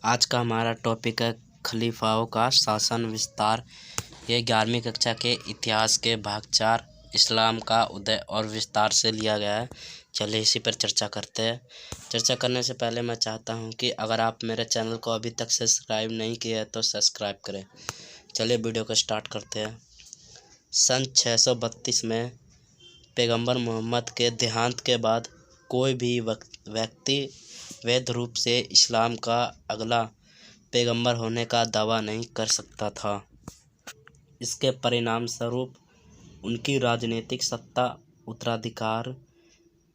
आज का हमारा टॉपिक है खलीफाओं का शासन विस्तार। ये 11वीं कक्षा के इतिहास के भाग 4 इस्लाम का उदय और विस्तार से लिया गया है। चलिए इसी पर चर्चा करते हैं। चर्चा करने से पहले मैं चाहता हूं कि अगर आप मेरे चैनल को अभी तक सब्सक्राइब नहीं किया है तो सब्सक्राइब करें। चलिए वीडियो को स्टार्ट करते हैं। सन 632 में पैगंबर मोहम्मद के देहांत के बाद कोई भी व्यक्ति वैध रूप से इस्लाम का अगला पैगंबर होने का दावा नहीं कर सकता था। इसके परिणाम स्वरूप उनकी राजनीतिक सत्ता उत्तराधिकार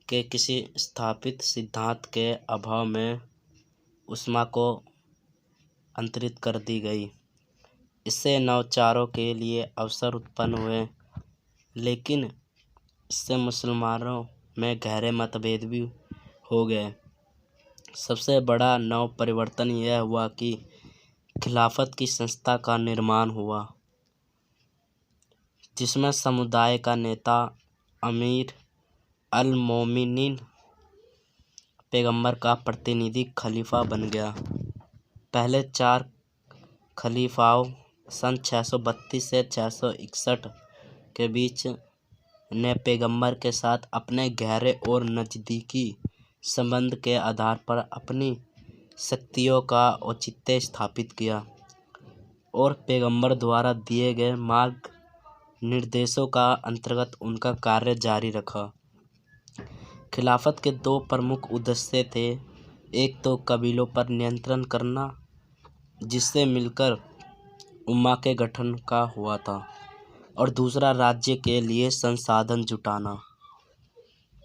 के किसी स्थापित सिद्धांत के अभाव में उस्मा को अंतरित कर दी गई। इससे नवचारों के लिए अवसर उत्पन्न हुए, लेकिन इससे मुसलमानों में गहरे मतभेद भी हो गए। सबसे बड़ा नव परिवर्तन यह हुआ कि खिलाफत की संस्था का निर्माण हुआ, जिसमें समुदाय का नेता अमीर अल मोमिनीन पैगंबर का प्रतिनिधि खलीफा बन गया। पहले 4 खलीफाओं सन 632 से 661 के बीच ने पैगंबर के साथ अपने गहरे और नज़दीकी संबंध के आधार पर अपनी शक्तियों का औचित्य स्थापित किया और पैगंबर द्वारा दिए गए मार्ग निर्देशों का अंतर्गत उनका कार्य जारी रखा। खिलाफत के 2 प्रमुख उद्देश्य थे। एक तो कबीलों पर नियंत्रण करना, जिससे मिलकर उम्मा के गठन का हुआ था, और दूसरा राज्य के लिए संसाधन जुटाना।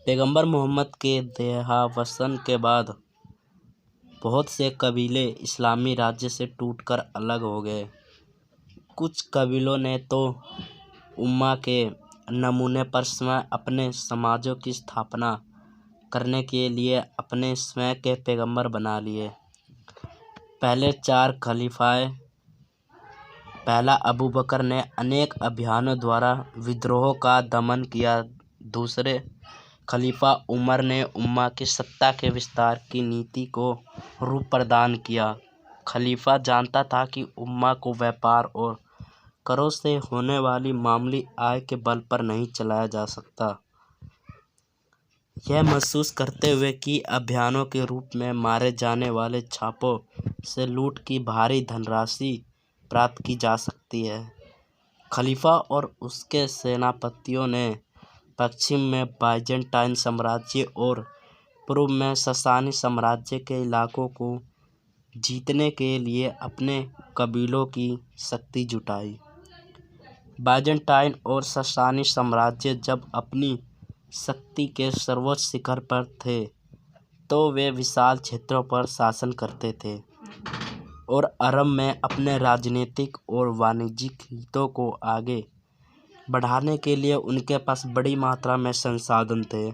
पैगंबर मोहम्मद के देहावसान के बाद बहुत से कबीले इस्लामी राज्य से टूटकर अलग हो गए। कुछ कबीलों ने तो उम्मा के नमूने पर स्वयं अपने समाजों की स्थापना करने के लिए अपने स्वयं के पैगंबर बना लिए। पहले 4 खलीफाए पहला अबू बकर ने अनेक अभियानों द्वारा विद्रोहों का दमन किया। दूसरे खलीफा उमर ने उम्मा की सत्ता के विस्तार की नीति को रूप प्रदान किया। खलीफा जानता था कि उम्मा को व्यापार और करों से होने वाली मामूली आय के बल पर नहीं चलाया जा सकता। यह महसूस करते हुए कि अभियानों के रूप में मारे जाने वाले छापों से लूट की भारी धनराशि प्राप्त की जा सकती है, खलीफा और उसके सेनापतियों ने पश्चिम में बाइजेंटाइन साम्राज्य और पूर्व में ससानी साम्राज्य के इलाकों को जीतने के लिए अपने कबीलों की शक्ति जुटाई। बाइजेंटाइन और ससानी साम्राज्य जब अपनी शक्ति के सर्वोच्च शिखर पर थे तो वे विशाल क्षेत्रों पर शासन करते थे और अरब में अपने राजनीतिक और वाणिज्यिक हितों को आगे बढ़ाने के लिए उनके पास बड़ी मात्रा में संसाधन थे।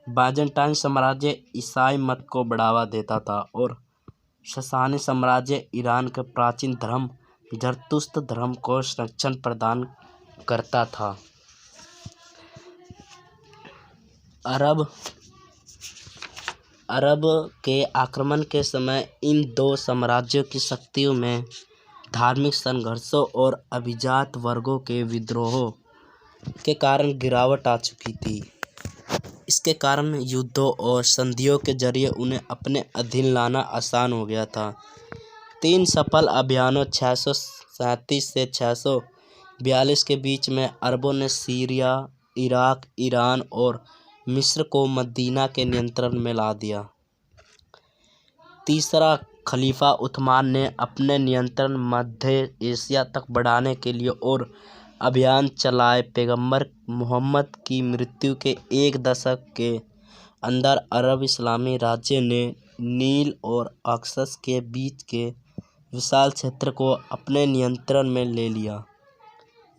बाइजेंटाइन साम्राज्य ईसाई मत को बढ़ावा देता था और ससानी साम्राज्य ईरान के प्राचीन धर्म जरतुस्त धर्म को संरक्षण प्रदान करता था। अरब के आक्रमण के समय इन 2 साम्राज्यों की शक्तियों में धार्मिक संघर्षों और अभिजात वर्गों के विद्रोहों के कारण गिरावट आ चुकी थी। इसके कारण युद्धों और संधियों के जरिए उन्हें अपने अधीन लाना आसान हो गया था। 3 सफल अभियानों 637 से 642 के बीच में अरबों ने सीरिया, इराक, ईरान और मिस्र को मदीना के नियंत्रण में ला दिया। तीसरा खलीफा उस्मान ने अपने नियंत्रण मध्य एशिया तक बढ़ाने के लिए और अभियान चलाए। पैगंबर मोहम्मद की मृत्यु के 1 दशक के अंदर अरब इस्लामी राज्य ने नील और अक्सस के बीच के विशाल क्षेत्र को अपने नियंत्रण में ले लिया।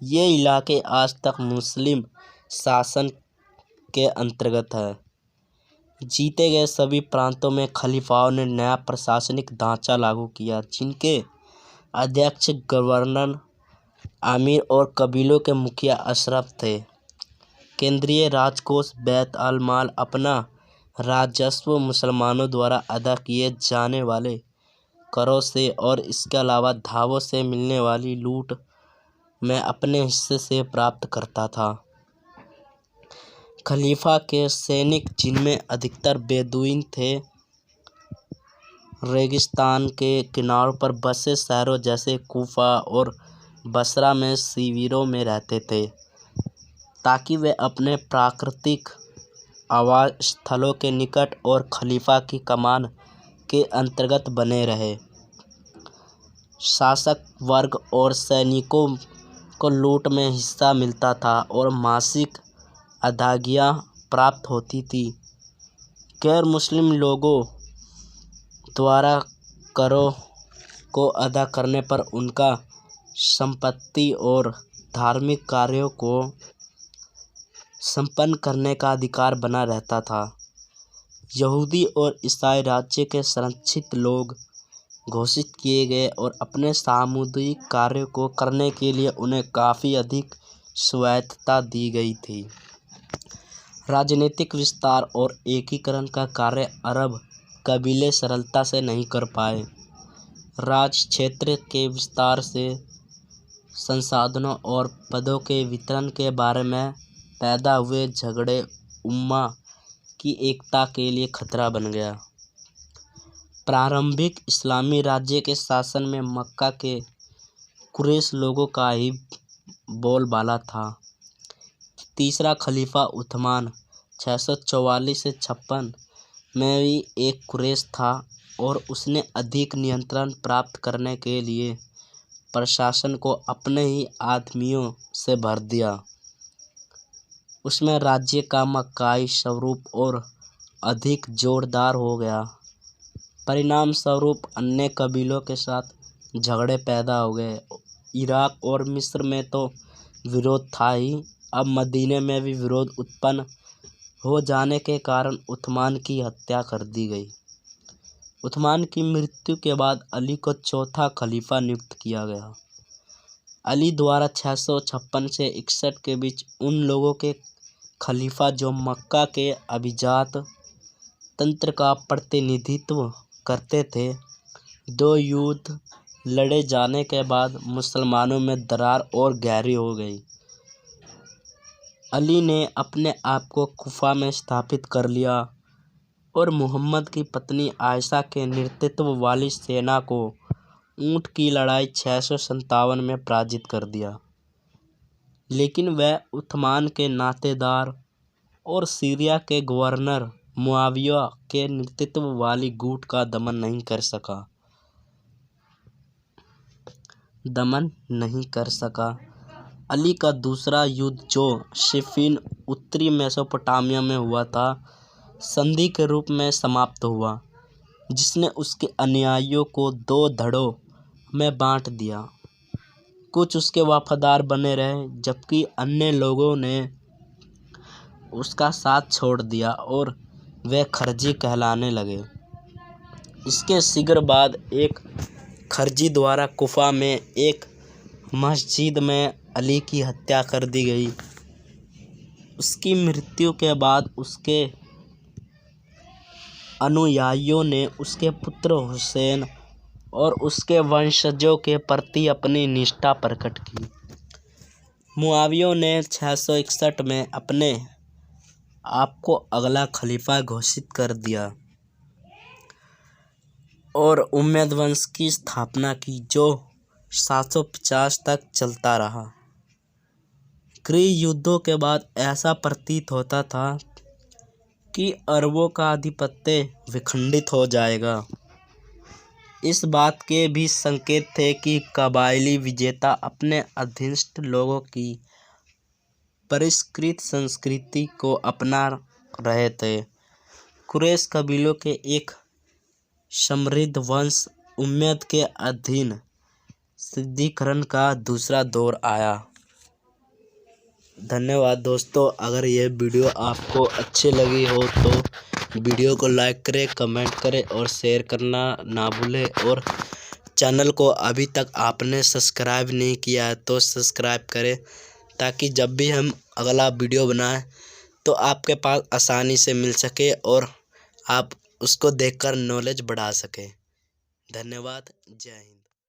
ये इलाके आज तक मुस्लिम शासन के अंतर्गत है। जीते गए सभी प्रांतों में खलीफाओं ने नया प्रशासनिक ढांचा लागू किया, जिनके अध्यक्ष गवर्नर, आमिर और कबीलों के मुखिया अशरफ थे। केंद्रीय राजकोष बैत अल माल अपना राजस्व मुसलमानों द्वारा अदा किए जाने वाले करों से और इसके अलावा धावों से मिलने वाली लूट में अपने हिस्से से प्राप्त करता था। खलीफा के सैनिक, जिनमें अधिकतर बेदुइन थे, रेगिस्तान के किनारों पर बसे शहरों जैसे कूफा और बसरा में शिविरों में रहते थे ताकि वे अपने प्राकृतिक आवास स्थलों के निकट और खलीफा की कमान के अंतर्गत बने रहे। शासक वर्ग और सैनिकों को लूट में हिस्सा मिलता था और मासिक अदायगियाँ प्राप्त होती थी। गैर मुस्लिम लोगों द्वारा करों को अदा करने पर उनका संपत्ति और धार्मिक कार्यों को संपन्न करने का अधिकार बना रहता था। यहूदी और ईसाई राज्य के संरक्षित लोग घोषित किए गए और अपने सामुदायिक कार्यों को करने के लिए उन्हें काफ़ी अधिक स्वायत्तता दी गई थी। राजनीतिक विस्तार और एकीकरण का कार्य अरब कबीले सरलता से नहीं कर पाए। राज क्षेत्र के विस्तार से संसाधनों और पदों के वितरण के बारे में पैदा हुए झगड़े उम्मा की एकता के लिए खतरा बन गया। प्रारंभिक इस्लामी राज्य के शासन में मक्का के कुरैश लोगों का ही बोलबाला था। तीसरा खलीफा उस्मान 644 से 56 में भी एक कुरैश था और उसने अधिक नियंत्रण प्राप्त करने के लिए प्रशासन को अपने ही आदमियों से भर दिया। उसमें राज्य का मक्काई स्वरूप और अधिक जोरदार हो गया। परिणाम स्वरूप अन्य कबीलों के साथ झगड़े पैदा हो गए। इराक और मिस्र में तो विरोध था ही, अब मदीने में भी विरोध उत्पन्न हो जाने के कारण उस्मान की हत्या कर दी गई। उस्मान की मृत्यु के बाद अली को चौथा खलीफा नियुक्त किया गया। अली द्वारा 656 से 61 के बीच उन लोगों के खलीफा जो मक्का के अभिजात तंत्र का प्रतिनिधित्व करते थे। दो युद्ध लड़े जाने के बाद मुसलमानों में दरार और गहरी हो गई। अली ने अपने आप को कुफा में स्थापित कर लिया और मुहम्मद की पत्नी आयशा के नेतृत्व वाली सेना को ऊँट की लड़ाई 657 में पराजित कर दिया। लेकिन वह उस्मान के नातेदार और सीरिया के गवर्नर मुआविया के नेतृत्व वाली गुट का दमन नहीं कर सका। अली का दूसरा युद्ध, जो सिफ़ीन उत्तरी मेसोपोटामिया में हुआ था, संधि के रूप में समाप्त हुआ, जिसने उसके अनुयायियों को 2 धड़ों में बांट दिया। कुछ उसके वफादार बने रहे, जबकि अन्य लोगों ने उसका साथ छोड़ दिया और वे खरजी कहलाने लगे। इसके शीघ्र बाद एक खरजी द्वारा कुफा में एक मस्जिद में अली की हत्या कर दी गई। उसकी मृत्यु के बाद उसके अनुयायियों ने उसके पुत्र हुसैन और उसके वंशजों के प्रति अपनी निष्ठा प्रकट की। मुआविया ने 661 में अपने आप को अगला खलीफा घोषित कर दिया और उम्मयद वंश की स्थापना की, जो 750 तक चलता रहा। गृह युद्धों के बाद ऐसा प्रतीत होता था कि अरबों का आधिपत्य विखंडित हो जाएगा। इस बात के भी संकेत थे कि कबायली विजेता अपने अधीनस्थ लोगों की परिष्कृत संस्कृति को अपना रहे थे। कुरैश कबीलों के एक समृद्ध वंश उम्मयद के अधीन सिद्धिकरण का दूसरा दौर आया। धन्यवाद दोस्तों। अगर यह वीडियो आपको अच्छी लगी हो तो वीडियो को लाइक करें, कमेंट करें और शेयर करना ना भूलें। और चैनल को अभी तक आपने सब्सक्राइब नहीं किया है तो सब्सक्राइब करें, ताकि जब भी हम अगला वीडियो बनाएं तो आपके पास आसानी से मिल सके और आप उसको देखकर नॉलेज बढ़ा सकें। धन्यवाद। जय हिंद।